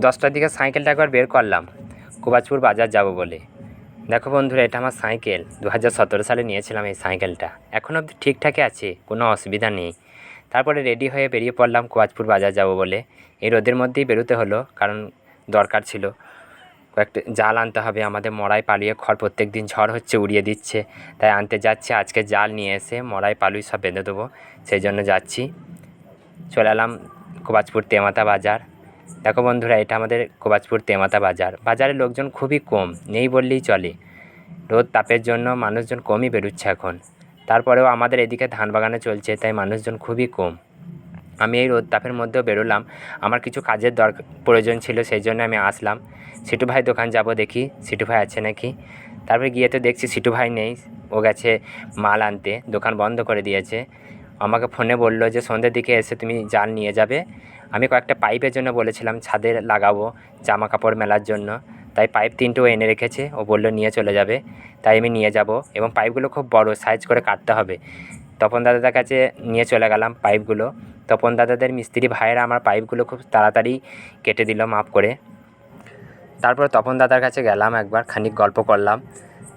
10টার দিকে সাইকেলটা একবার বের করলাম কোবাজপুর বাজার যাব বলে। দেখো বন্ধুরা, এটা আমার সাইকেল 2017 সালে নিয়েছিলাম। এই সাইকেলটা এখনও অবধি ঠিকঠাকই আছে, কোনো অসুবিধা নেই। তারপরে রেডি হয়ে বেরিয়ে পড়লাম কোবাজপুর বাজার যাব বলে। এই রোদের মধ্যেই বেরোতে হলো, কারণ দরকার ছিল। কয়েকটা জাল আনতে হবে, আমাদের মড়াই পালুয়ে খড় প্রত্যেক দিন ঝড় হচ্ছে উড়িয়ে দিচ্ছে, তাই আনতে যাচ্ছি। আজকে জাল নিয়ে এসে মড়াই পালুই সব বেঁধে দেবো, সেই জন্য যাচ্ছি। চলে এলাম কোবাজপুর তেমাতা বাজার। দেখো বন্ধুরা, এটা আমাদের কোবাজপুর তেমাতা বাজার। বাজারে লোকজন খুবই কম, নেই বললেই চলে। রোদ তাপের জন্য মানুষজন কমই বেরোচ্ছে এখন। তারপরেও আমাদের এদিকে ধান বাগানে চলছে, তাই মানুষজন খুবই কম। আমি এই রোদ তাপের মধ্যেও বেরোলাম, আমার কিছু কাজের প্রয়োজন ছিল, সেই জন্য আমি আসলাম। সিটু ভাই দোকান যাব, দেখি সিটু ভাই আছে নাকি। তারপরে গিয়ে তো দেখছি সিটু ভাই নেই, ও গেছে মাল আনতে, দোকান বন্ধ করে দিয়েছে। আমাকে ফোনে বললো যে সন্ধ্যের দিকে এসে তুমি জাল নিয়ে যাবে। আমি কয়েকটা পাইপের জন্য বলেছিলাম, ছাদে লাগাবো জামা কাপড় মেলার জন্য, তাই পাইপ 3টেও এনে রেখেছে। ও বললো নিয়ে চলে যাবে, তাই আমি নিয়ে যাব। এবং পাইপগুলো খুব বড় সাইজ করে কাটতে হবে। তপন দাদাদের কাছে নিয়ে চলে গেলাম পাইপগুলো। তপন দাদাদের মিস্ত্রি ভাইয়েরা আমার পাইপগুলো খুব তাড়াতাড়ি কেটে দিল মাপ করে। তারপরে তপন দাদার কাছে গেলাম, একবার খানিক গল্প করলাম।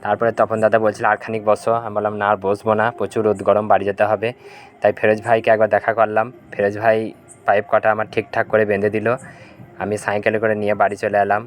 তারপরে তপন দাদা বলছিল আর খানিক বসো, আমি বললাম না আর বসবো না, প্রচুর রোদ গরম, বাড়ি যেতে হবে। তাই ফেরোজ ভাইকে একবার দেখা করলাম। ফেরোজ ভাই পাইপ কটা আমার ঠিকঠাক করে বেঁধে দিল। আমি সাইকেলে করে নিয়ে বাড়ি চলে এলাম।